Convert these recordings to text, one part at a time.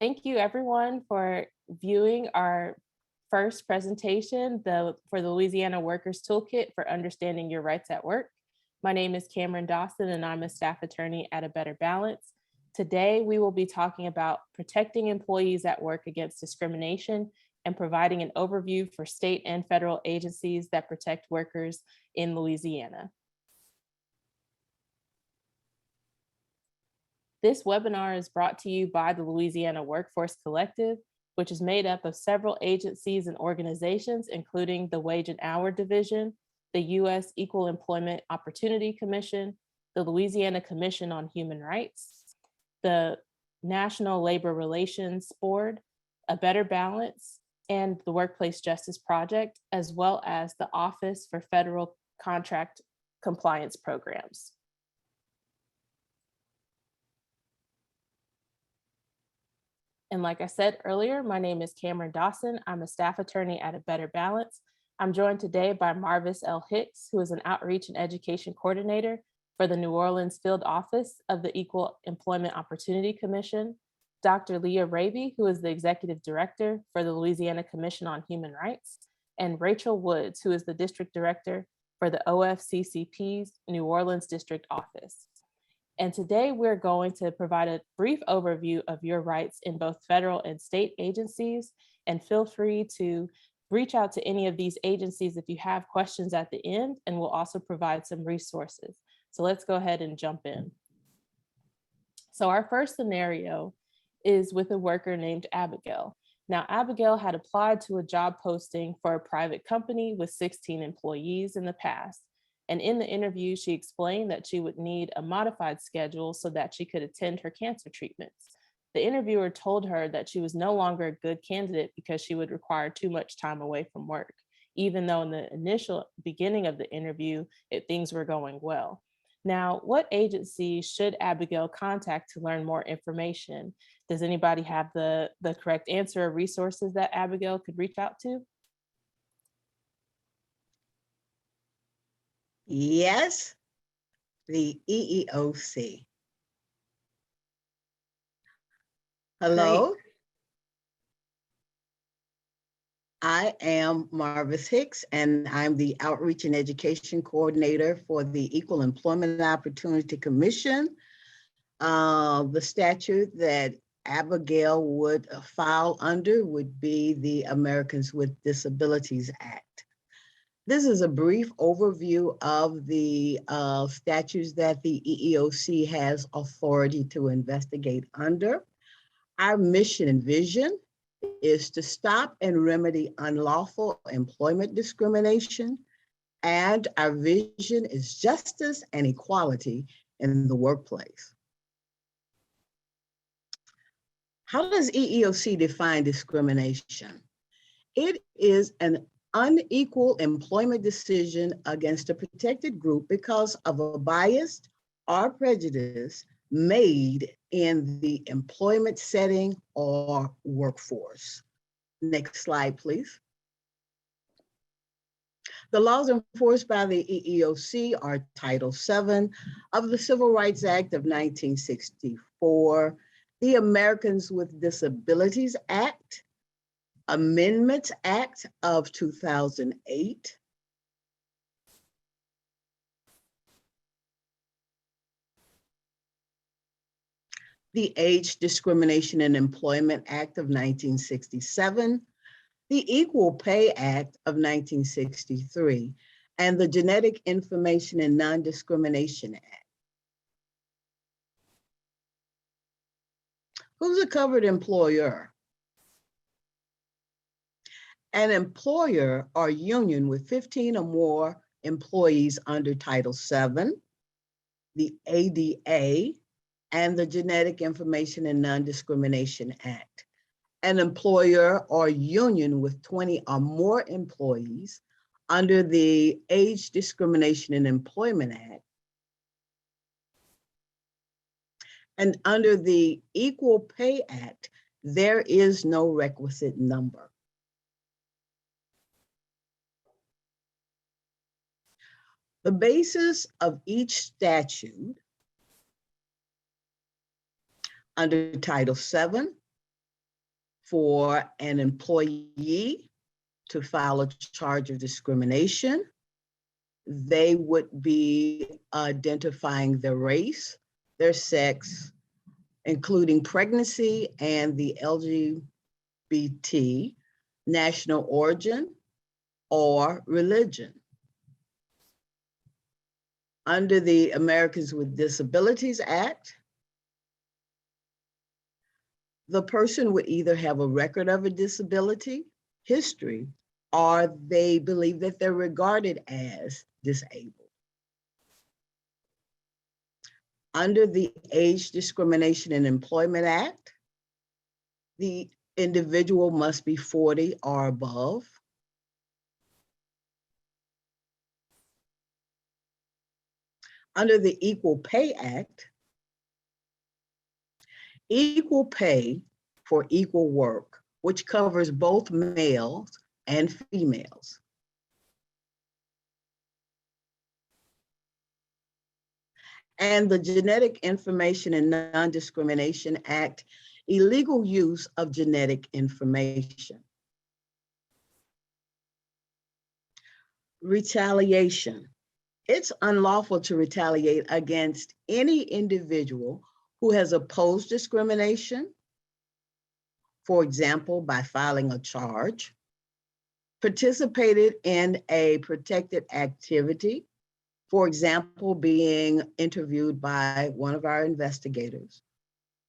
Thank you everyone for viewing our first presentation for the Louisiana Workers Toolkit for Understanding Your Rights at Work. My name is Cameron Dawson and I'm a staff attorney at A Better Balance. Today, we will be talking about protecting employees at work against discrimination and providing an overview for state and federal agencies that protect workers in Louisiana. This webinar is brought to you by the Louisiana Workforce Collective, which is made up of several agencies and organizations, including the Wage and Hour Division, the U.S. Equal Employment Opportunity Commission, the Louisiana Commission on Human Rights, the National Labor Relations Board, A Better Balance, and the Workplace Justice Project, as well as the Office for Federal Contract Compliance Programs. And like I said earlier, my name is Cameron Dawson. I'm a staff attorney at A Better Balance. I'm joined today by Marvis L. Hicks, who is an outreach and education coordinator for the New Orleans field office of the Equal Employment Opportunity Commission, Dr. Leah Raby, who is the executive director for the Louisiana Commission on Human Rights, and Rachel Woods, who is the district director for the OFCCP's New Orleans district office. And today we're going to provide a brief overview of your rights in both federal and state agencies, and feel free to reach out to any of these agencies if you have questions at the end, and we'll also provide some resources. So let's go ahead and jump in. So our first scenario is with a worker named Abigail. Now, Abigail had applied to a job posting for a private company with 16 employees in the past. And in the interview, she explained that she would need a modified schedule so that she could attend her cancer treatments. The interviewer told her that she was no longer a good candidate because she would require too much time away from work, even though in the initial beginning of the interview, things were going well. Now, what agency should Abigail contact to learn more information? Does anybody have the correct answer or resources that Abigail could reach out to? Yes, the EEOC. Hello. Great. I am Marvis Hicks, and I'm the Outreach and Education Coordinator for the Equal Employment Opportunity Commission. The statute that Abigail would file under would be the Americans with Disabilities Act. This is a brief overview of the statutes that the EEOC has authority to investigate under. Our mission and vision is to stop and remedy unlawful employment discrimination, and our vision is justice and equality in the workplace. How does EEOC define discrimination? It is an unequal employment decision against a protected group because of a bias or prejudice made in the employment setting or workforce. Next slide, please. The laws enforced by the EEOC are Title VII of the Civil Rights Act of 1964, the Americans with Disabilities Act, Amendments Act of 2008, the Age Discrimination in Employment Act of 1967, the Equal Pay Act of 1963, and the Genetic Information and Non-Discrimination Act. Who's a covered employer? An employer or union with 15 or more employees under Title VII, the ADA, and the Genetic Information and Non-Discrimination Act. An employer or union with 20 or more employees under the Age Discrimination in Employment Act. And under the Equal Pay Act, there is no requisite number. The basis of each statute under Title VII for an employee to file a charge of discrimination, they would be identifying their race, their sex, including pregnancy and the LGBT, national origin, or religion. Under the Americans with Disabilities Act, the person would either have a record of a disability, history, or they believe that they're regarded as disabled. Under the Age Discrimination in Employment Act, the individual must be 40 or above. Under the Equal Pay Act, equal pay for equal work, which covers both males and females. And the Genetic Information and Non-Discrimination Act, illegal use of genetic information. Retaliation. It's unlawful to retaliate against any individual who has opposed discrimination, for example, by filing a charge, participated in a protected activity, for example, being interviewed by one of our investigators,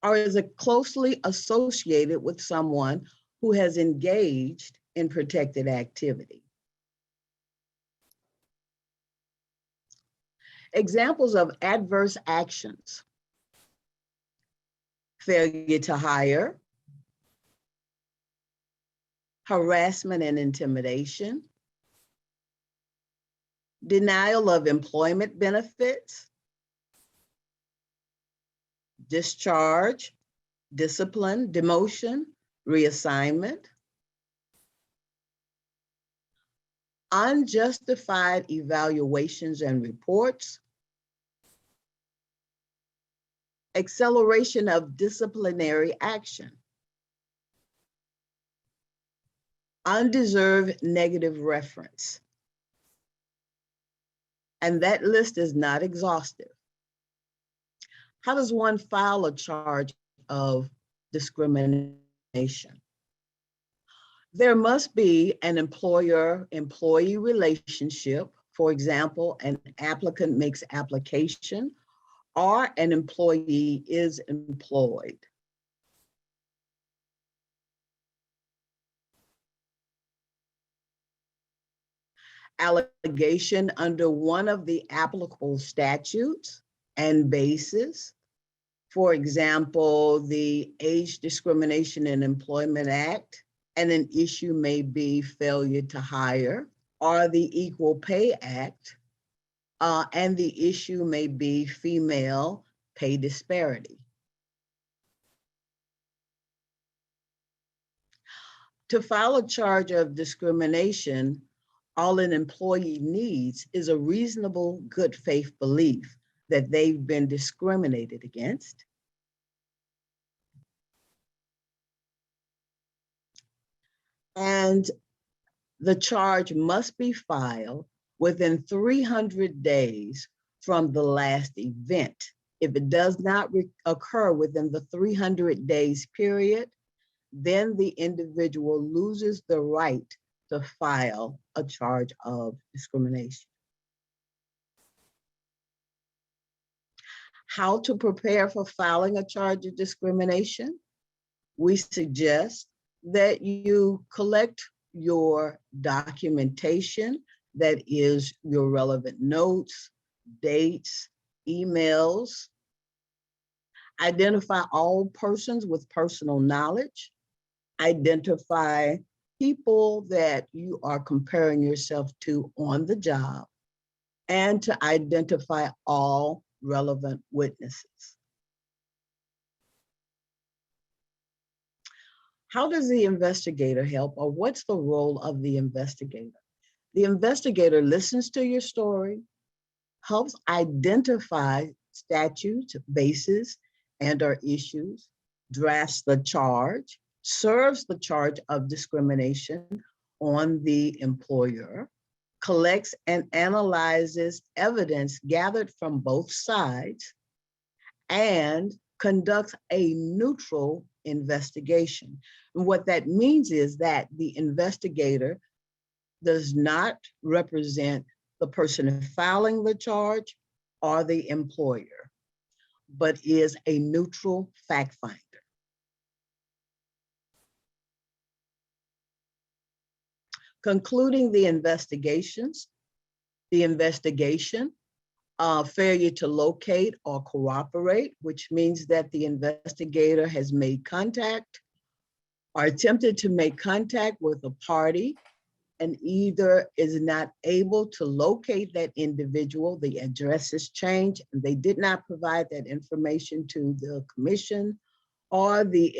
or is closely associated with someone who has engaged in protected activity. Examples of adverse actions: failure to hire, harassment and intimidation, denial of employment benefits, discharge, discipline, demotion, reassignment, unjustified evaluations and reports, acceleration of disciplinary action, undeserved negative reference. And that list is not exhaustive. How does one file a charge of discrimination? There must be an employer-employee relationship. For example, an applicant makes application or an employee is employed. Allegation under one of the applicable statutes and basis. For example, the Age Discrimination in Employment Act, and an issue may be failure to hire, or the Equal Pay Act, and the issue may be female pay disparity. To file a charge of discrimination, all an employee needs is a reasonable good faith belief that they've been discriminated against, and the charge must be filed within 300 days from the last event. If it does not occur within the 300 days period, then the individual loses the right to file a charge of discrimination. How to prepare for filing a charge of discrimination? We suggest that you collect your documentation, that is your relevant notes, dates, emails. Identify all persons with personal knowledge. Identify people that you are comparing yourself to on the job, and to identify all relevant witnesses. How does the investigator help, or what's the role of the investigator? The investigator listens to your story, helps identify statutes, bases, and/or issues, drafts the charge, serves the charge of discrimination on the employer, collects and analyzes evidence gathered from both sides, and conducts a neutral investigation. And what that means is that the investigator does not represent the person filing the charge or the employer, but is a neutral fact finder. Concluding the investigations, the investigation, failure to locate or cooperate, which means that the investigator has made contact or attempted to make contact with a party and either is not able to locate that individual, the address is changed, and they did not provide that information to the commission, or the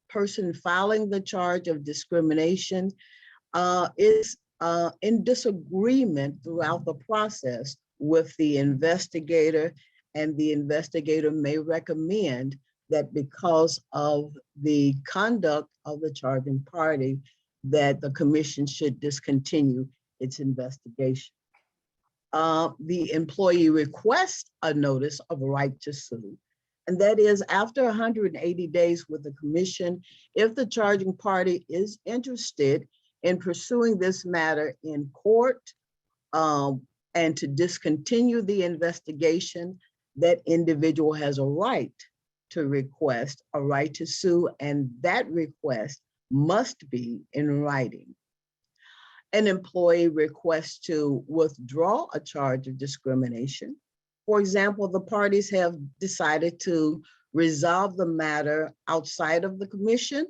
person filing the charge of discrimination is in disagreement throughout the process with the investigator, and the investigator may recommend that because of the conduct of the charging party, that the commission should discontinue its investigation. The employee requests a notice of right to sue, and that is after 180 days with the commission, if the charging party is interested in pursuing this matter in court and to discontinue the investigation, that individual has a right to request a right to sue, and that request must be in writing. An employee requests to withdraw a charge of discrimination. For example, the parties have decided to resolve the matter outside of the commission,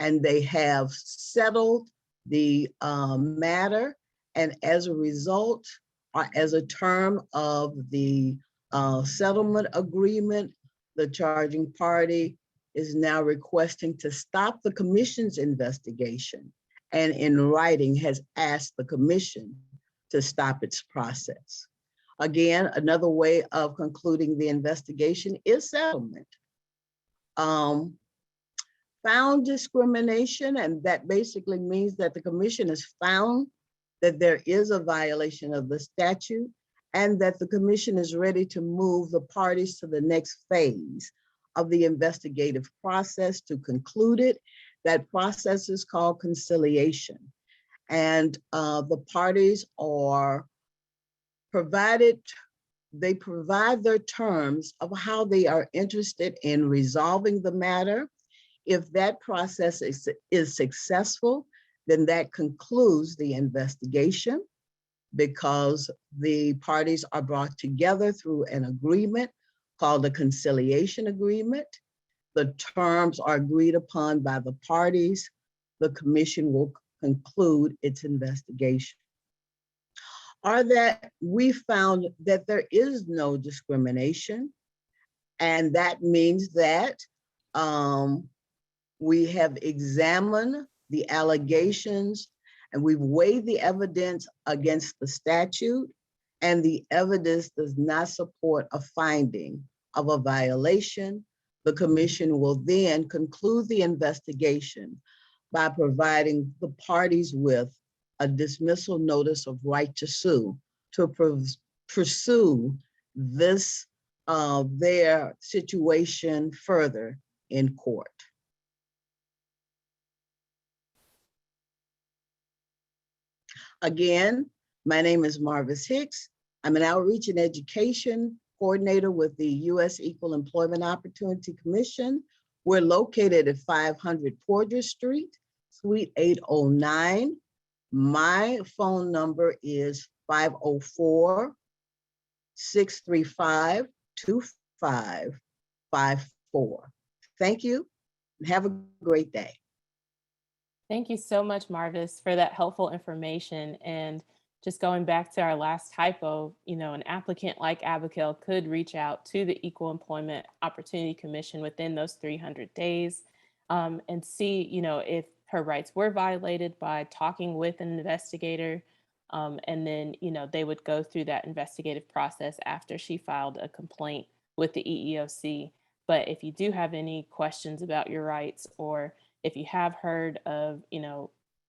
and they have settled the matter, and as a result, or as a term of the settlement agreement, the charging party is now requesting to stop the commission's investigation, and in writing has asked the commission to stop its process. Again, another way of concluding the investigation is settlement. Found discrimination, and that basically means that the commission has found that there is a violation of the statute, and that the commission is ready to move the parties to the next phase of the investigative process to conclude it. That process is called conciliation. And the parties are they provide their terms of how they are interested in resolving the matter. If that process is successful, then that concludes the investigation, because the parties are brought together through an agreement called a conciliation agreement. The terms are agreed upon by the parties. The commission will conclude its investigation. Or that we found that there is no discrimination, and that means that we have examined the allegations and we've weighed the evidence against the statute, and the evidence does not support a finding of a violation. The commission will then conclude the investigation by providing the parties with a dismissal notice of right to sue to pursue this their situation further in court. Again, my name is Marvis Hicks. I'm an outreach and education coordinator with the U.S. Equal Employment Opportunity Commission. We're located at 500 Porter Street, Suite 809. My phone number is 504-635-2554. Thank you and have a great day. Thank you so much, Marvis, for that helpful information. And just going back to our last typo, an applicant like Abigail could reach out to the Equal Employment Opportunity Commission within those 300 days and see, if her rights were violated by talking with an investigator. And then, they would go through that investigative process after she filed a complaint with the EEOC. But if you do have any questions about your rights, or if you have heard of,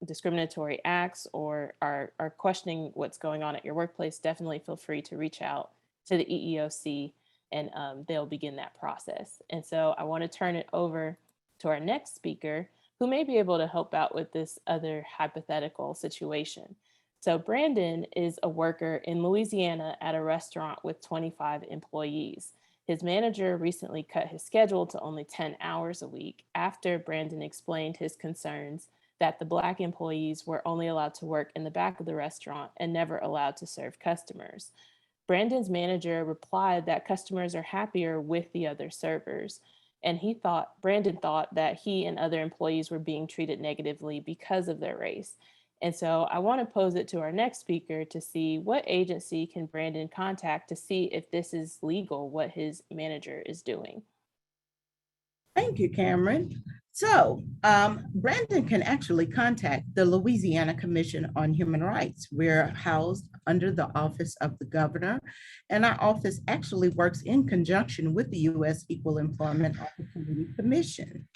discriminatory acts, or are questioning what's going on at your workplace, definitely feel free to reach out to the EEOC, and they'll begin that process. And so I want to turn it over to our next speaker, who may be able to help out with this other hypothetical situation. So Brandon is a worker in Louisiana at a restaurant with 25 employees. His manager recently cut his schedule to only 10 hours a week after Brandon explained his concerns that the Black employees were only allowed to work in the back of the restaurant and never allowed to serve customers. Brandon's manager replied that customers are happier with the other servers. And Brandon thought that he and other employees were being treated negatively because of their race. And so I want to pose it to our next speaker to see what agency can Brandon contact to see if this is legal, what his manager is doing. Thank you, Cameron. So Brandon can actually contact the Louisiana Commission on Human Rights. We're housed under the Office of the Governor, and our office actually works in conjunction with the U.S. Equal Employment Opportunity Commission.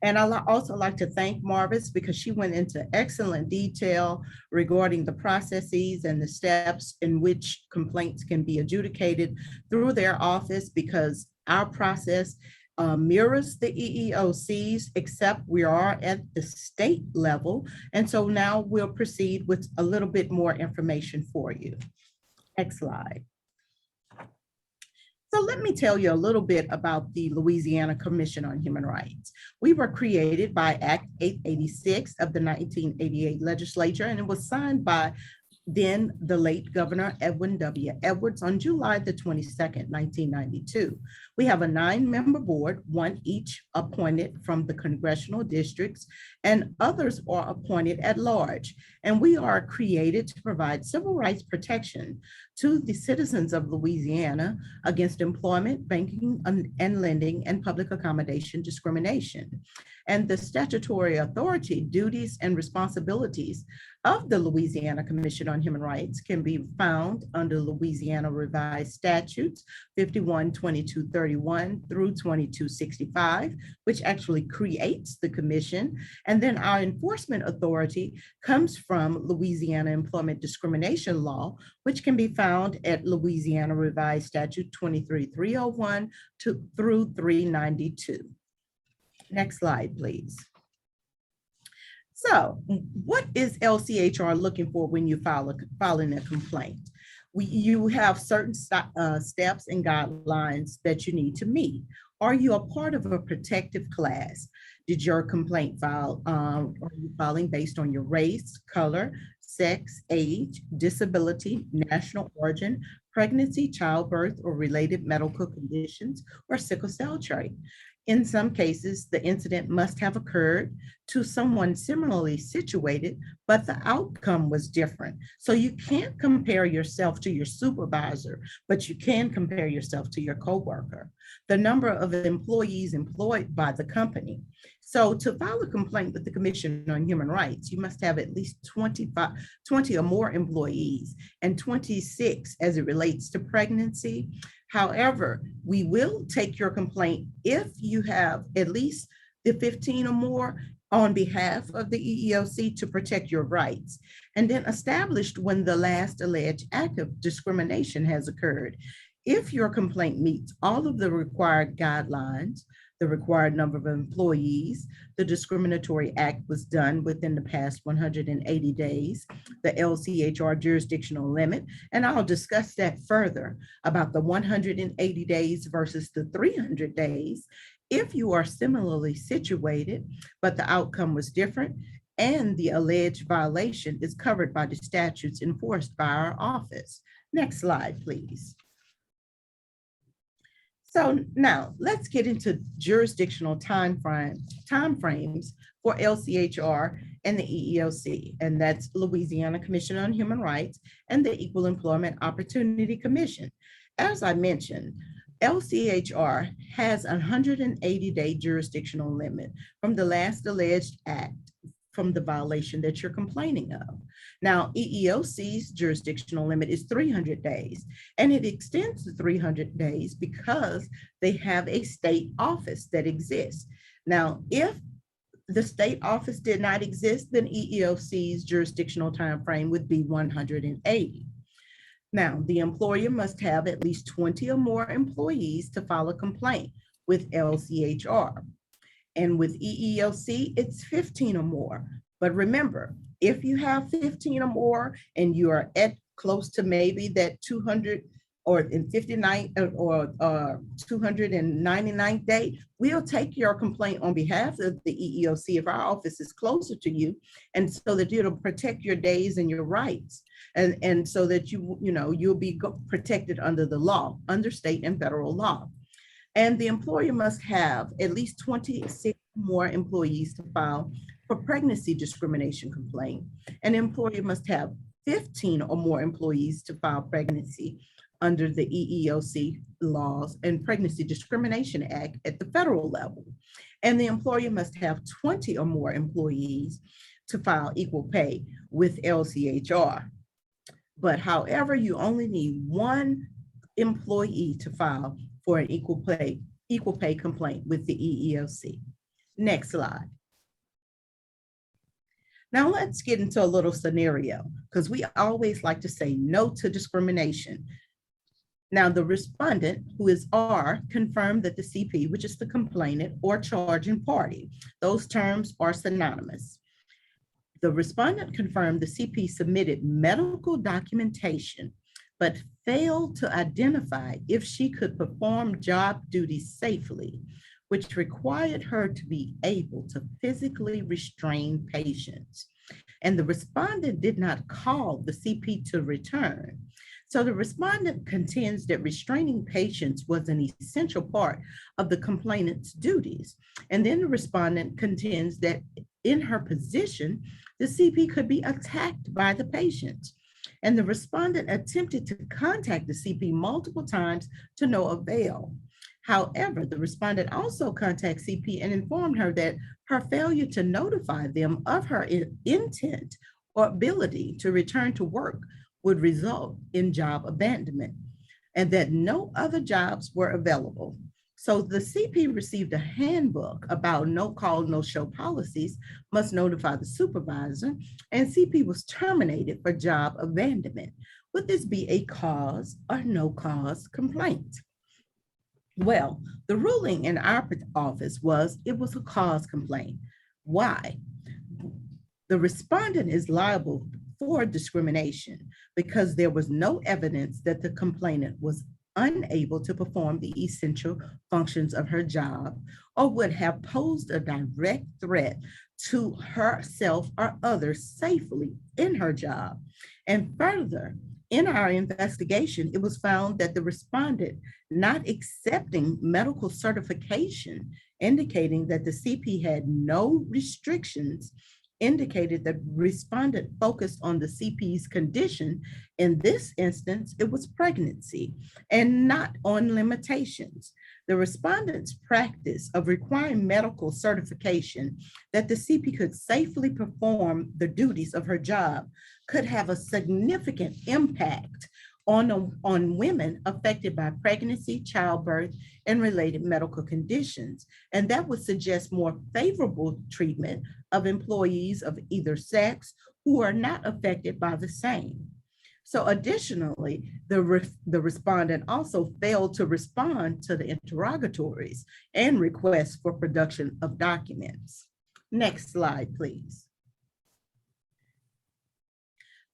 And I'd also like to thank Marvis because she went into excellent detail regarding the processes and the steps in which complaints can be adjudicated through their office, because our process mirrors the EEOC's, except we are at the state level. And so now we'll proceed with a little bit more information for you. Next slide. So let me tell you a little bit about the Louisiana Commission on Human Rights. We were created by Act 886 of the 1988 legislature, and it was signed by then the late Governor Edwin W. Edwards on July the 22nd, 1992. We have a 9-member board, one each appointed from the congressional districts, and others are appointed at large. And we are created to provide civil rights protection to the citizens of Louisiana against employment, banking, and lending, and public accommodation discrimination. And the statutory authority, duties, and responsibilities of the Louisiana Commission on Human Rights can be found under Louisiana Revised Statutes 51-2231 through 2265, which actually creates the commission. And then our enforcement authority comes from Louisiana Employment Discrimination Law, which can be found at Louisiana Revised Statute 23301 through 392. Next slide, please. So what is LCHR looking for when you filing a complaint? You have certain steps and guidelines that you need to meet. Are you a part of a protective class? Did your complaint file, are you filing based on your race, color, sex, age, disability, national origin, pregnancy, childbirth, or related medical conditions, or sickle cell trait? In some cases, the incident must have occurred to someone similarly situated, but the outcome was different. So you can't compare yourself to your supervisor, but you can compare yourself to your coworker. The number of employees employed by the company. So to file a complaint with the Commission on Human Rights, you must have at least 20 or more employees, and 26 as it relates to pregnancy. However, we will take your complaint if you have at least the 15 or more on behalf of the EEOC to protect your rights, and then established when the last alleged act of discrimination has occurred. If your complaint meets all of the required guidelines, the required number of employees, the discriminatory act was done within the past 180 days, the LCHR jurisdictional limit, and I'll discuss that further about the 180 days versus the 300 days. If you are similarly situated, but the outcome was different, and the alleged violation is covered by the statutes enforced by our office. Next slide, please. So now let's get into jurisdictional timeframes for LCHR and the EEOC, and that's Louisiana Commission on Human Rights and the Equal Employment Opportunity Commission. As I mentioned, LCHR has a 180-day jurisdictional limit from the last alleged act from the violation that you're complaining of. Now, EEOC's jurisdictional limit is 300 days, and it extends to 300 days because they have a state office that exists. Now, if the state office did not exist, then EEOC's jurisdictional time frame would be 180. Now, the employer must have at least 20 or more employees to file a complaint with LCHR. And with EEOC, it's 15 or more. But remember, if you have 15 or more and you are at close to maybe that 200 or in 59 or 299th day, we'll take your complaint on behalf of the EEOC if our office is closer to you, and so that it'll protect your days and your rights, and so that you'll be protected under the law, under state and federal law. And the employer must have at least 26 more employees to file for pregnancy discrimination complaint. An employer must have 15 or more employees to file pregnancy under the EEOC laws and Pregnancy Discrimination Act at the federal level. And the employer must have 20 or more employees to file equal pay with LCHR. But however, you only need one employee to file for an equal pay complaint with the EEOC. Next slide. Now let's get into a little scenario, because we always like to say no to discrimination. Now, the respondent, who is R, confirmed that the CP, which is the complainant or charging party, those terms are synonymous. The respondent confirmed the CP submitted medical documentation, but failed to identify if she could perform job duties safely, which required her to be able to physically restrain patients. And the respondent did not call the CP to return. So the respondent contends that restraining patients was an essential part of the complainant's duties. And then the respondent contends that in her position, the CP could be attacked by the patients. And the respondent attempted to contact the CP multiple times to no avail. However, the respondent also contacted CP and informed her that her failure to notify them of her intent or ability to return to work would result in job abandonment, and that no other jobs were available. So the CP received a handbook about no call, no show policies, must notify the supervisor, and CP was terminated for job abandonment. Would this be a cause or no cause complaint? Well, the ruling in our office was it was a cause complaint. Why? The respondent is liable for discrimination because there was no evidence that the complainant was unable to perform the essential functions of her job or would have posed a direct threat to herself or others safely in her job. And further, in our investigation, it was found that the respondent not accepting medical certification, indicating that the CP had no restrictions, indicated that respondent focused on the CP's condition. In this instance, it was pregnancy and not on limitations. The respondent's practice of requiring medical certification that the CP could safely perform the duties of her job could have a significant impact on women affected by pregnancy, childbirth, and related medical conditions. And that would suggest more favorable treatment of employees of either sex who are not affected by the same. So additionally, the respondent also failed to respond to the interrogatories and requests for production of documents. Next slide, please.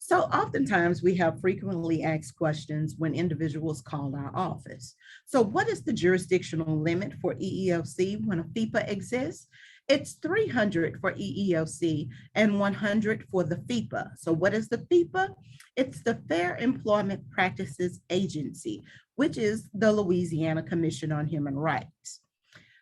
So oftentimes we have frequently asked questions when individuals call our office. So what is the jurisdictional limit for EEOC when a FEPA exists? It's 300 for EEOC and 100 for the FEPA. So what is the FEPA? It's the Fair Employment Practices Agency, which is the Louisiana Commission on Human Rights.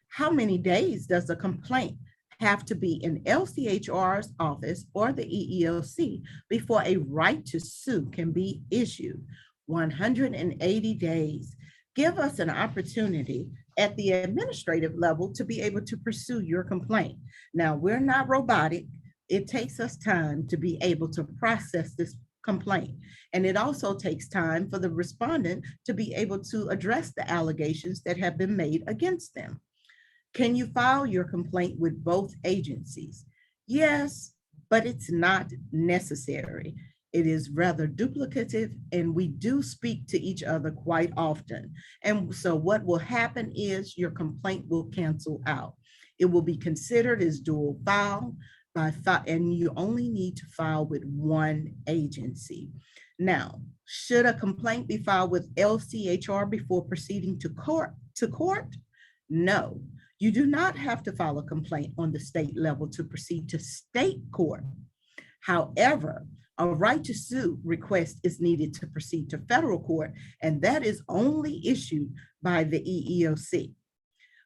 How many days does a complaint have to be in LCHR's office or the EEOC before a right to sue can be issued? 180 days. Give us an opportunity at the administrative level to be able to pursue your complaint. Now, we're not robotic. it takes us time to be able to process this complaint. And it also takes time for the respondent to be able to address the allegations that have been made against them. Can you file your complaint with both agencies? Yes, but it's not necessary. It is rather duplicative, and we do speak to each other quite often. And so what will happen is your complaint will cancel out. It will be considered as dual file and you only need to file with one agency. Now, should a complaint be filed with LCHR before proceeding to court? No, you do not have to file a complaint on the state level to proceed to state court. However, a right to sue request is needed to proceed to federal court, and that is only issued by the EEOC.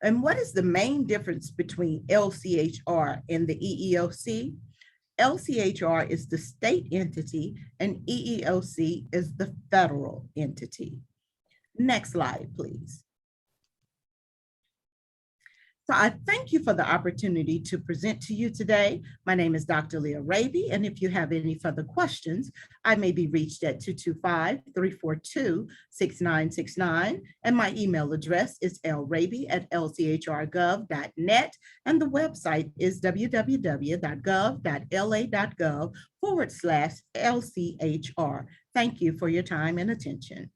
And what is the main difference between LCHR and the EEOC? LCHR is the state entity and EEOC is the federal entity. Next slide, please. So I thank you for the opportunity to present to you today. My name is Dr. Leah Raby, and if you have any further questions, I may be reached at 225-342-6969, and my email address is lraby@lchrgov.net, and the website is www.gov.la.gov/LCHR. Thank you for your time and attention.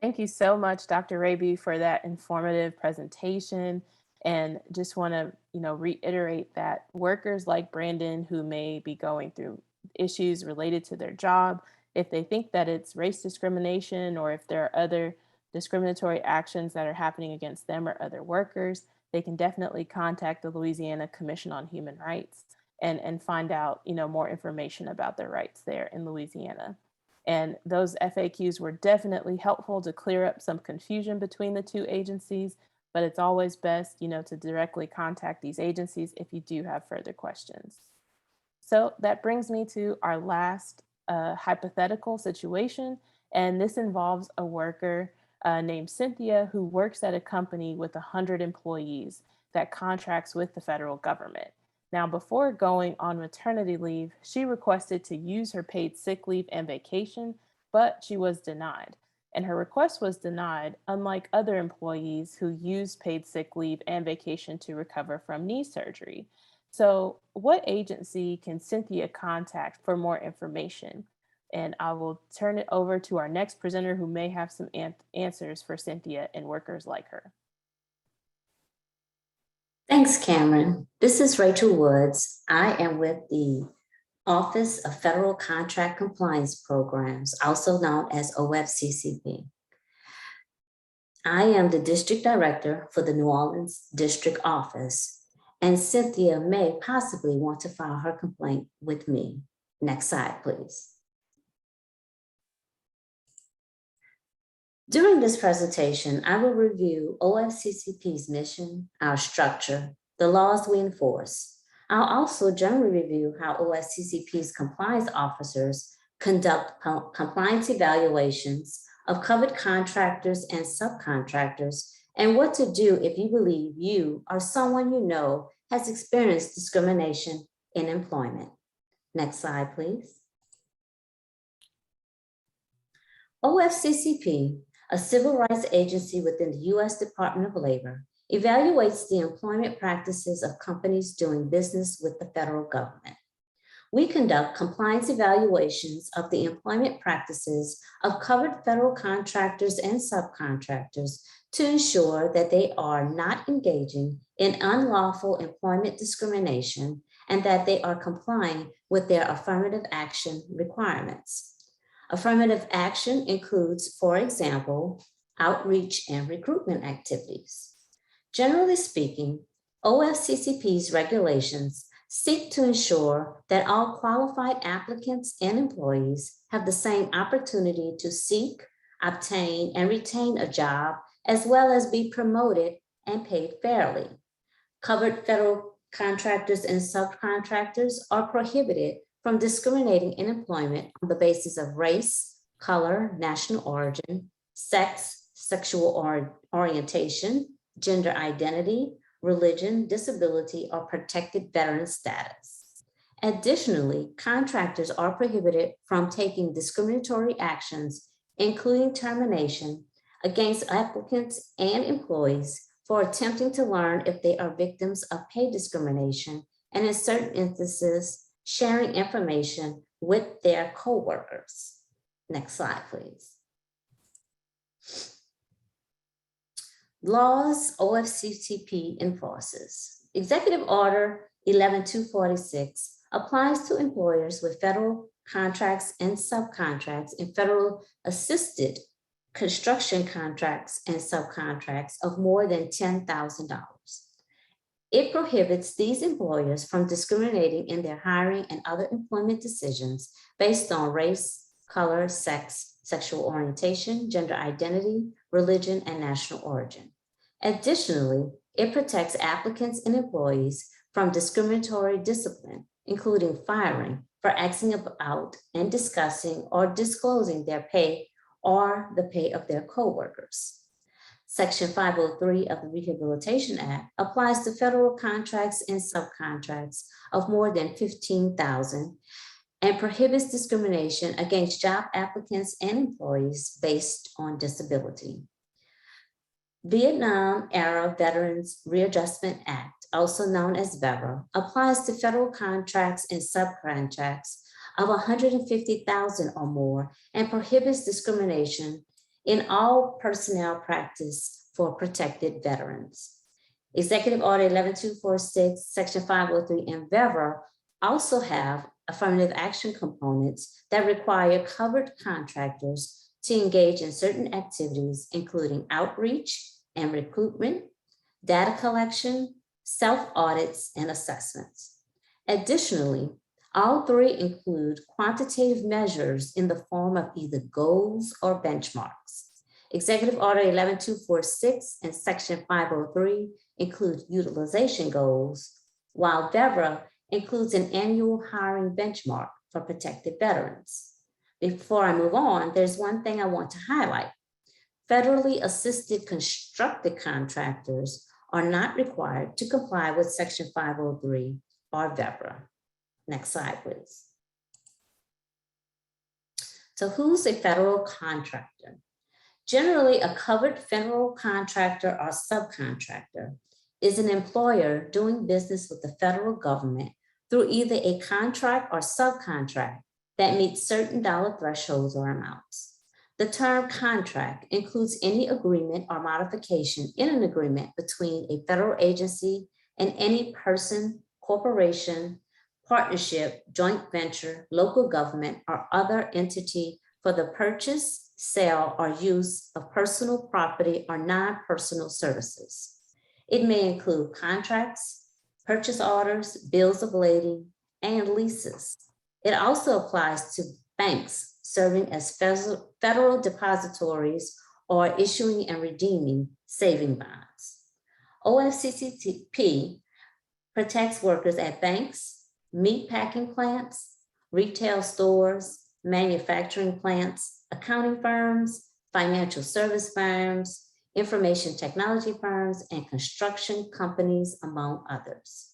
Thank you so much, Dr. Raby, for that informative presentation. And just want to, reiterate that workers like Brandon who may be going through issues related to their job, if they think that it's race discrimination or if there are other discriminatory actions that are happening against them or other workers, they can definitely contact the Louisiana Commission on Human Rights and find out, more information about their rights there in Louisiana. And those FAQs were definitely helpful to clear up some confusion between the two agencies. But it's always best, to directly contact these agencies if you do have further questions. So that brings me to our last hypothetical situation. And this involves a worker named Cynthia who works at a company with 100 employees that contracts with the federal government. Now, before going on maternity leave, she requested to use her paid sick leave and vacation, but she was denied. And her request was denied, unlike other employees who used paid sick leave and vacation to recover from knee surgery. So what agency can Cynthia contact for more information? And I will turn it over to our next presenter who may have some answers for Cynthia and workers like her. Thanks, Cameron. This is Rachel Woods. I am with the Office of Federal Contract Compliance Programs, also known as OFCCP. I am the District Director for the New Orleans District Office, and Cynthia may possibly want to file her complaint with me. Next slide, please. During this presentation, I will review OFCCP's mission, our structure, the laws we enforce. I'll also generally review how OFCCP's compliance officers conduct compliance evaluations of covered contractors and subcontractors, and what to do if you believe you or someone you know has experienced discrimination in employment. Next slide, please. OFCCP, a civil rights agency within the U.S. Department of Labor, evaluates the employment practices of companies doing business with the federal government. We conduct compliance evaluations of the employment practices of covered federal contractors and subcontractors to ensure that they are not engaging in unlawful employment discrimination and that they are complying with their affirmative action requirements. Affirmative action includes, for example, outreach and recruitment activities. Generally speaking, OFCCP's regulations seek to ensure that all qualified applicants and employees have the same opportunity to seek, obtain, and retain a job, as well as be promoted and paid fairly. Covered federal contractors and subcontractors are prohibited from discriminating in employment on the basis of race, color, national origin, sex, sexual orientation, gender identity, religion, disability, or protected veteran status. Additionally, contractors are prohibited from taking discriminatory actions, including termination, against applicants and employees for attempting to learn if they are victims of pay discrimination, and in certain instances, sharing information with their coworkers. Next slide, please. Laws OFCCP enforces. Executive Order 11246 applies to employers with federal contracts and subcontracts and federal assisted construction contracts and subcontracts of more than $10,000. It prohibits these employers from discriminating in their hiring and other employment decisions based on race, color, sex, sexual orientation, gender identity, religion, and national origin. Additionally, it protects applicants and employees from discriminatory discipline, including firing for asking about and discussing or disclosing their pay or the pay of their coworkers. Section 503 of the Rehabilitation Act applies to federal contracts and subcontracts of more than $15,000 and prohibits discrimination against job applicants and employees based on disability. Vietnam Era Veterans Readjustment Act, also known as VERA, applies to federal contracts and subcontracts of $150,000 or more and prohibits discrimination in all personnel practice for protected veterans. Executive Order 11246, Section 503, and VERA also have affirmative action components that require covered contractors to engage in certain activities, including outreach and recruitment, data collection, self-audits, and assessments. Additionally, all three include quantitative measures in the form of either goals or benchmarks. Executive Order 11246 and Section 503 include utilization goals, while VERA includes an annual hiring benchmark for protected veterans. Before I move on, there's one thing I want to highlight. Federally assisted constructed contractors are not required to comply with Section 503 or VERA. Next slide, please. So who's a federal contractor? Generally, a covered federal contractor or subcontractor is an employer doing business with the federal government through either a contract or subcontract that meets certain dollar thresholds or amounts. The term contract includes any agreement or modification in an agreement between a federal agency and any person, corporation, partnership, joint venture, local government, or other entity for the purchase, sale, or use of personal property or non-personal services. It may include contracts, purchase orders, bills of lading, and leases. It also applies to banks serving as federal depositories or issuing and redeeming saving bonds. OFCCP protects workers at banks, meat packing plants, retail stores, manufacturing plants, accounting firms, financial service firms, information technology firms, and construction companies, among others.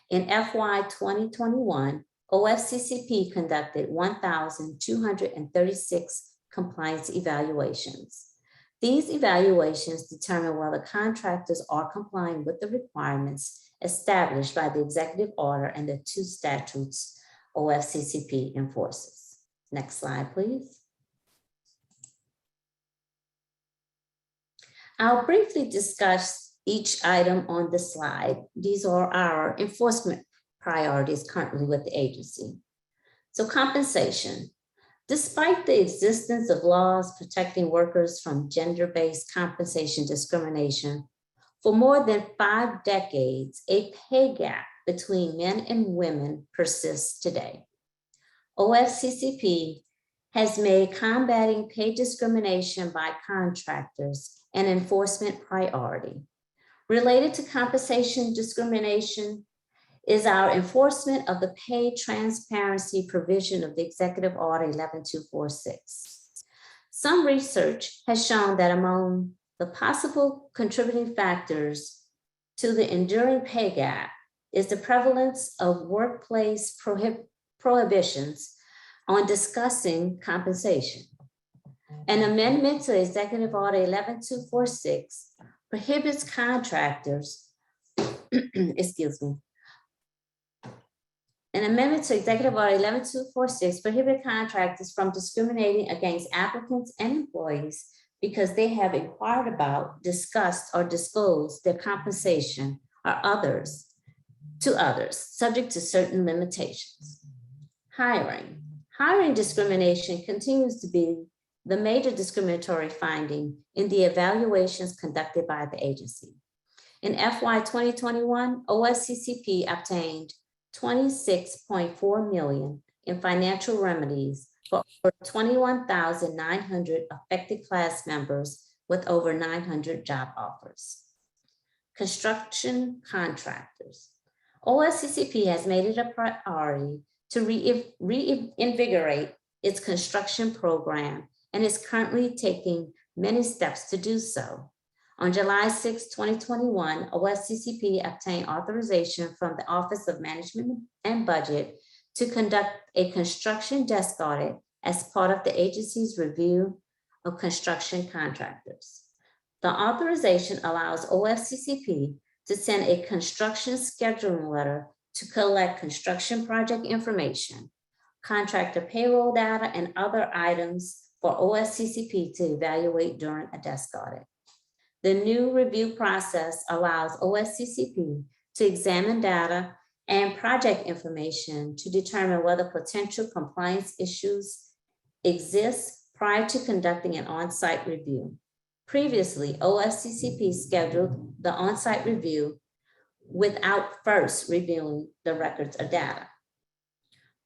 In FY 2021, OFCCP conducted 1,236 compliance evaluations. These evaluations determine whether contractors are complying with the requirements established by the executive order and the two statutes OFCCP enforces. Next slide, please. I'll briefly discuss each item on the slide. These are our enforcement priorities currently with the agency. So compensation. Despite the existence of laws protecting workers from gender-based compensation discrimination, for more than 5 decades, a pay gap between men and women persists today. OFCCP has made combating pay discrimination by contractors an enforcement priority. Related to compensation discrimination is our enforcement of the pay transparency provision of the Executive Order 11246. Some research has shown that among the possible contributing factors to the enduring pay gap is the prevalence of workplace prohibitions on discussing compensation. An amendment to Executive Order 11246 prohibits contractors, excuse me. An amendment to Executive Order 11246 prohibits contractors from discriminating against applicants and employees because they have inquired about, discussed, or disclosed their compensation or to others, subject to certain limitations. Hiring discrimination continues to be the major discriminatory finding in the evaluations conducted by the agency. In FY 2021, OFCCP obtained $26.4 million in financial remedies for over 21,900 affected class members with over 900 job offers. Construction contractors. OFCCP has made it a priority to reinvigorate its construction program and is currently taking many steps to do so. On July 6, 2021, OFCCP obtained authorization from the Office of Management and Budget to conduct a construction desk audit as part of the agency's review of construction contractors. The authorization allows OFCCP to send a construction scheduling letter to collect construction project information, contractor payroll data, and other items for OFCCP to evaluate during a desk audit. The new review process allows OFCCP to examine data and project information to determine whether potential compliance issues exist prior to conducting an on-site review. Previously, OFCCP scheduled the on-site review without first reviewing the records or data.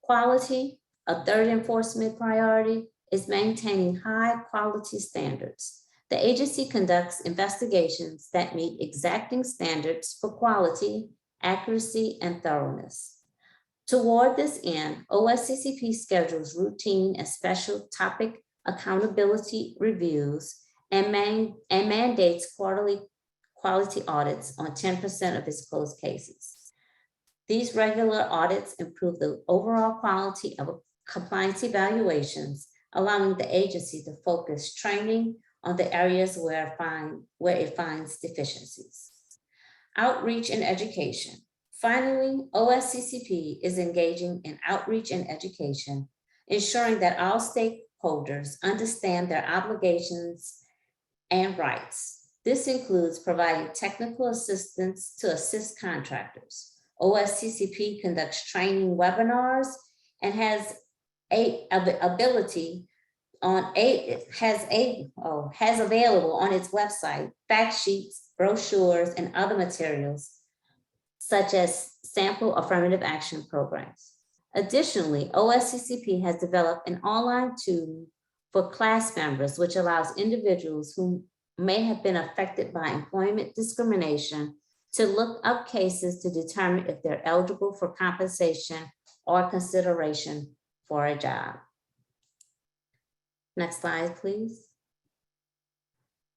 Quality, a third enforcement priority, is maintaining high quality standards. The agency conducts investigations that meet exacting standards for quality, accuracy, and thoroughness. Toward this end, OFCCP schedules routine and special topic accountability reviews and mandates quarterly quality audits on 10% of its closed cases. These regular audits improve the overall quality of compliance evaluations, allowing the agency to focus training on the areas where it finds deficiencies. Outreach and education. Finally, OFCCP is engaging in outreach and education, ensuring that all stakeholders understand their obligations and rights. This includes providing technical assistance to assist contractors. OFCCP conducts training webinars and has available on its website fact sheets, brochures, and other materials, such as sample affirmative action programs. Additionally, OFCCP has developed an online tool for class members, which allows individuals who may have been affected by employment discrimination to look up cases to determine if they're eligible for compensation or consideration for a job. Next slide, please.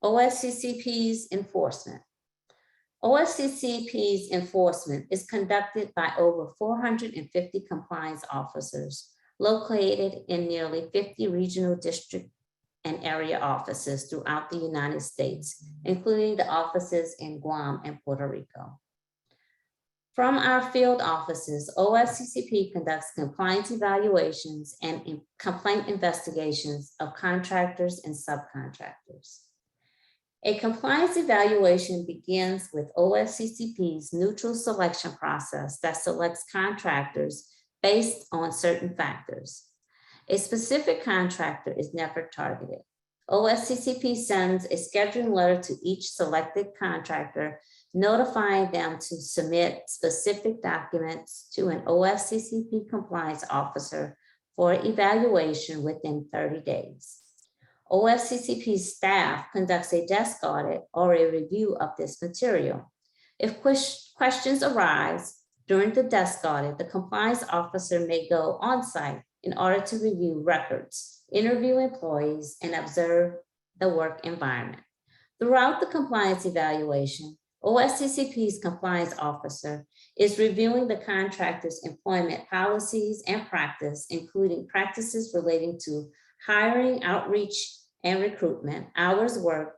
OFCCP's enforcement. OFCCP's enforcement is conducted by over 450 compliance officers located in nearly 50 regional district and area offices throughout the United States, including the offices in Guam and Puerto Rico. From our field offices, OFCCP conducts compliance evaluations and complaint investigations of contractors and subcontractors. A compliance evaluation begins with OFCCP's neutral selection process that selects contractors based on certain factors. A specific contractor is never targeted. OFCCP sends a scheduling letter to each selected contractor, notifying them to submit specific documents to an OFCCP compliance officer for evaluation within 30 days. OFCCP staff conducts a desk audit or a review of this material. If questions arise during the desk audit, the compliance officer may go on site in order to review records, interview employees, and observe the work environment. Throughout the compliance evaluation, OFCCP's compliance officer is reviewing the contractor's employment policies and practice, including practices relating to hiring, outreach, and recruitment, hours worked,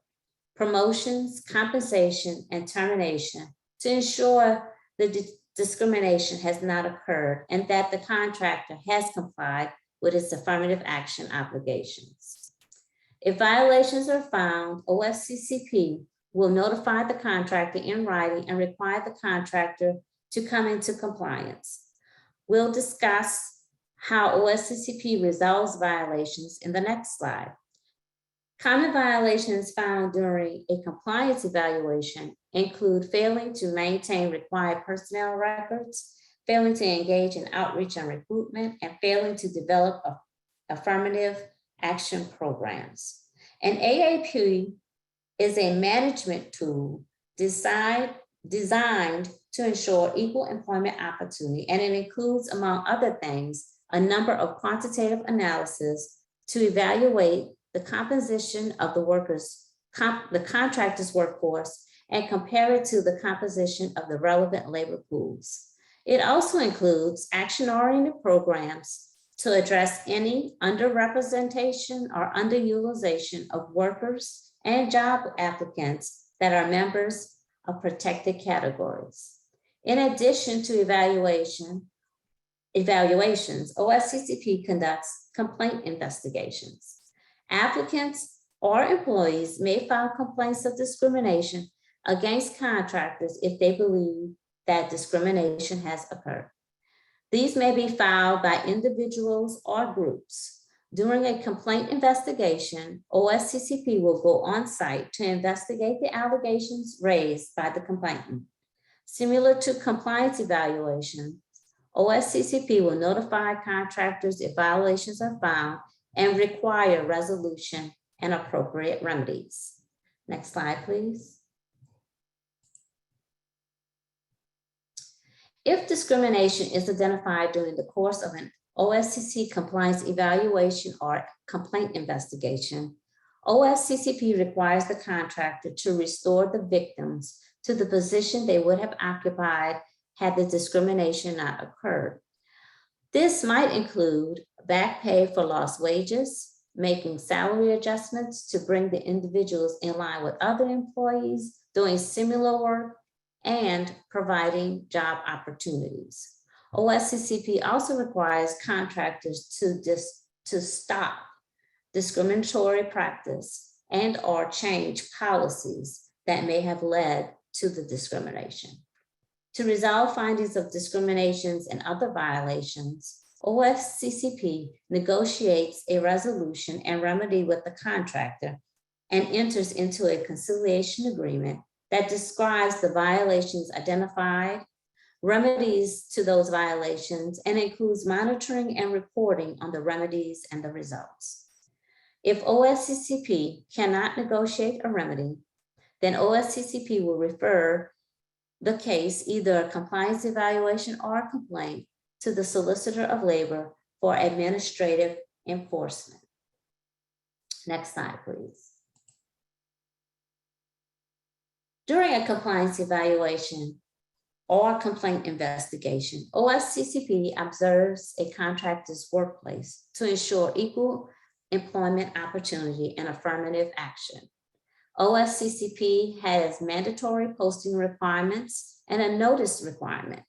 promotions, compensation, and termination to ensure the discrimination has not occurred and that the contractor has complied with its affirmative action obligations. If violations are found, OFCCP will notify the contractor in writing and require the contractor to come into compliance. We'll discuss how OFCCP resolves violations in the next slide. Common violations found during a compliance evaluation include failing to maintain required personnel records, failing to engage in outreach and recruitment, and failing to develop affirmative action programs. An AAP is a management tool designed to ensure equal employment opportunity, and it includes, among other things, a number of quantitative analysis to evaluate the composition of the contractor's workforce and compare it to the composition of the relevant labor pools. It also includes action-oriented programs to address any underrepresentation or underutilization of workers and job applicants that are members of protected categories. In addition to evaluations, OFCCP conducts complaint investigations. Applicants or employees may file complaints of discrimination against contractors if they believe that discrimination has occurred. These may be filed by individuals or groups. During a complaint investigation, OFCCP will go on site to investigate the allegations raised by the complainant. Similar to compliance evaluation, OFCCP will notify contractors if violations are found and require resolution and appropriate remedies. Next slide, please. If discrimination is identified during the course of an OFCC compliance evaluation or complaint investigation, OFCCP requires the contractor to restore the victims to the position they would have occupied had the discrimination not occurred. This might include back pay for lost wages, making salary adjustments to bring the individuals in line with other employees doing similar work, and providing job opportunities. OFCCP also requires contractors to stop discriminatory practice and or change policies that may have led to the discrimination. To resolve findings of discriminations and other violations, OFCCP negotiates a resolution and remedy with the contractor and enters into a conciliation agreement that describes the violations identified, remedies to those violations, and includes monitoring and reporting on the remedies and the results. If OFCCP cannot negotiate a remedy, then OFCCP will refer the case, either a compliance evaluation or a complaint, to the Solicitor of Labor for administrative enforcement. Next slide, please. During a compliance evaluation or complaint investigation, OFCCP observes a contractor's workplace to ensure equal employment opportunity and affirmative action. OFCCP has mandatory posting requirements and a notice requirement.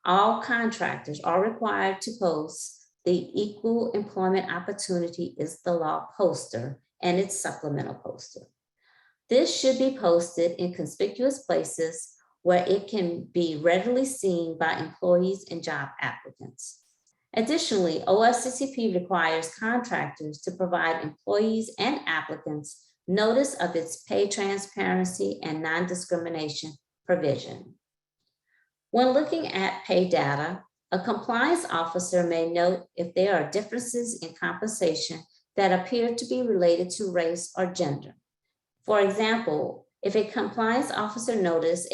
All contractors are required to post the Equal Employment Opportunity is the Law poster and its supplemental poster. This should be posted in conspicuous places where it can be readily seen by employees and job applicants. Additionally, OFCCP requires contractors to provide employees and applicants notice of its pay transparency and non-discrimination provision. When looking at pay data, a compliance officer may note if there are differences in compensation that appear to be related to race or gender. For example, if a compliance officer noticed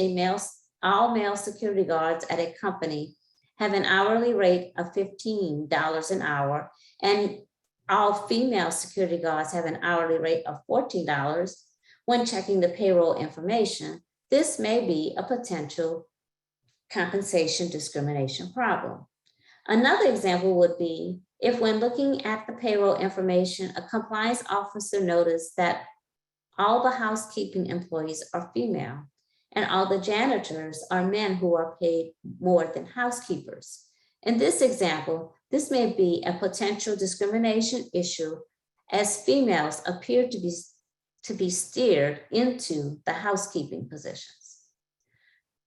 all male security guards at a company have an hourly rate of $15 an hour and all female security guards have an hourly rate of $14 when checking the payroll information, this may be a potential compensation discrimination problem. Another example would be if when looking at the payroll information, a compliance officer noticed that all the housekeeping employees are female and all the janitors are men who are paid more than housekeepers. In this example, this may be a potential discrimination issue as females appear to be steered into the housekeeping positions.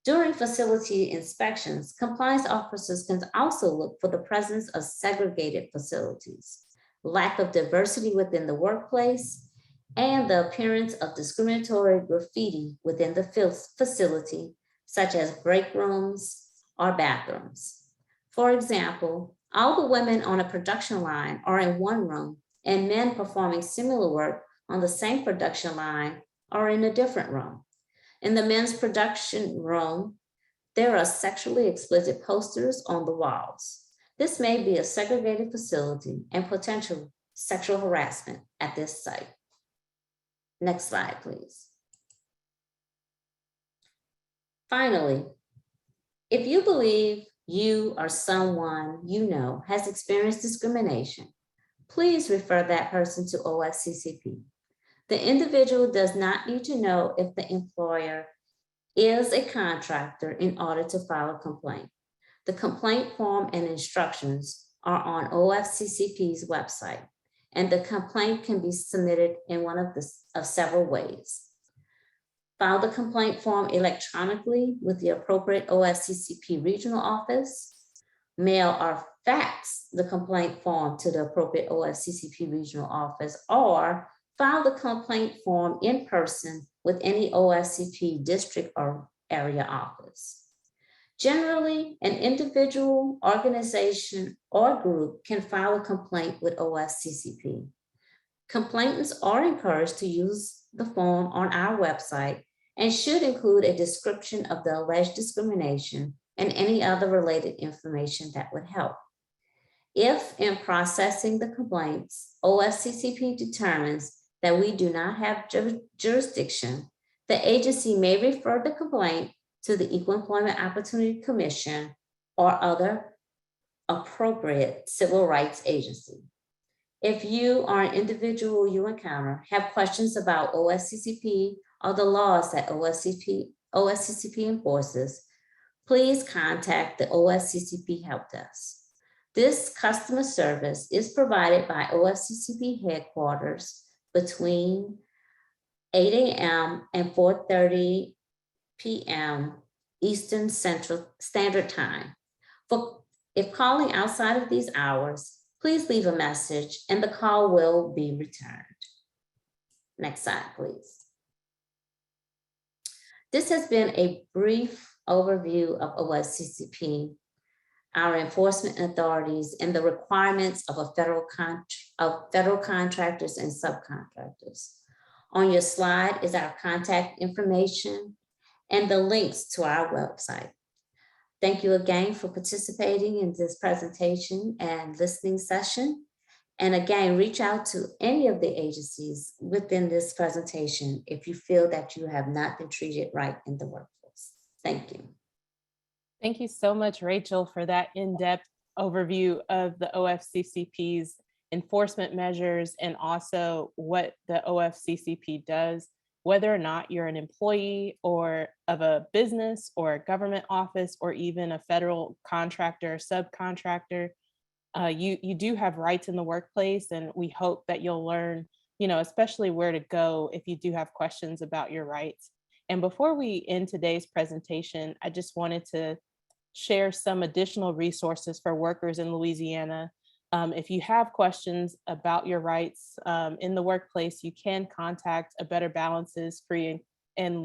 During facility inspections, compliance officers can also look for the presence of segregated facilities, lack of diversity within the workplace, and the appearance of discriminatory graffiti within the facility, such as break rooms or bathrooms. For example, all the women on a production line are in one room, and men performing similar work on the same production line are in a different room. In the men's production room, there are sexually explicit posters on the walls. This may be a segregated facility and potential sexual harassment at this site. Next slide, please. Finally, if you believe you or someone you know has experienced discrimination, please refer that person to OFCCP. The individual does not need to know if the employer is a contractor in order to file a complaint. The complaint form and instructions are on OFCCP's website, and the complaint can be submitted in one of several ways. File the complaint form electronically with the appropriate OFCCP regional office, mail or fax the complaint form to the appropriate OFCCP regional office, or file the complaint form in person with any OFCP district or area office. Generally, an individual, organization, or group can file a complaint with OFCCP. Complainants are encouraged to use the form on our website and should include a description of the alleged discrimination and any other related information that would help. If in processing the complaints, OFCCP determines that we do not have jurisdiction, the agency may refer the complaint to the Equal Employment Opportunity Commission or other appropriate civil rights agency. If you or an individual you encounter have questions about OFCCP or the laws that OFCCP enforces, please contact the OFCCP Help Desk. This customer service is provided by OFCCP headquarters between 8 a.m. and 4:30 p.m. Eastern Central Standard Time. If calling outside of these hours, please leave a message and the call will be returned. Next slide, please. This has been a brief overview of OFCCP, our enforcement authorities, and the requirements of federal contractors and subcontractors. On your slide is our contact information and the links to our website. Thank you again for participating in this presentation and listening session. And again, reach out to any of the agencies within this presentation if you feel that you have not been treated right in the workforce. Thank you. Thank you so much, Rachel, for that in-depth overview of the OFCCP's enforcement measures and also what the OFCCP does, whether or not you're an employee or of a business or a government office or even a federal contractor or subcontractor. You do have rights in the workplace, and we hope that you'll learn, especially where to go if you do have questions about your rights. And before we end today's presentation, I just wanted to share some additional resources for workers in Louisiana. If you have questions about your rights in the workplace, you can contact A Better Balance's free and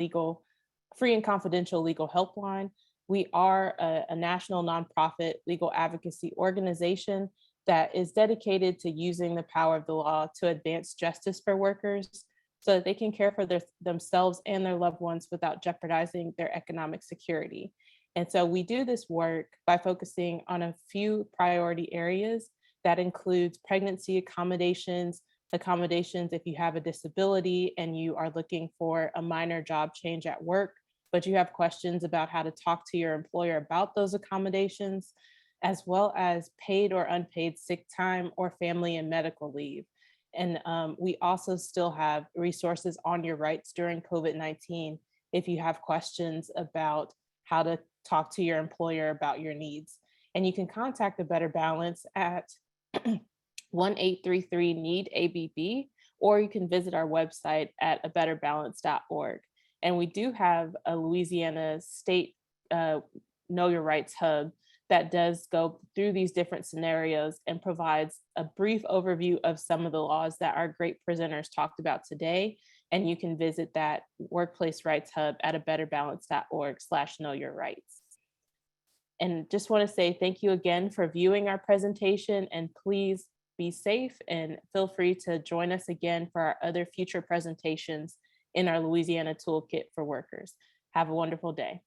confidential legal helpline. We are a national nonprofit legal advocacy organization that is dedicated to using the power of the law to advance justice for workers so that they can care for themselves and their loved ones without jeopardizing their economic security. And so we do this work by focusing on a few priority areas. That includes pregnancy accommodations if you have a disability and you are looking for a minor job change at work, but you have questions about how to talk to your employer about those accommodations, as well as paid or unpaid sick time or family and medical leave. And we also still have resources on your rights during COVID-19 if you have questions about how to talk to your employer about your needs. And you can contact the Better Balance at 1-833-NEED-ABB, or you can visit our website at abetterbalance.org. And we do have a Louisiana state Know Your Rights hub that does go through these different scenarios and provides a brief overview of some of the laws that our great presenters talked about today. And you can visit that workplace rights hub at abetterbalance.org/knowyourrights. And just want to say thank you again for viewing our presentation, and please be safe and feel free to join us again for our other future presentations in our Louisiana Toolkit for Workers. Have a wonderful day.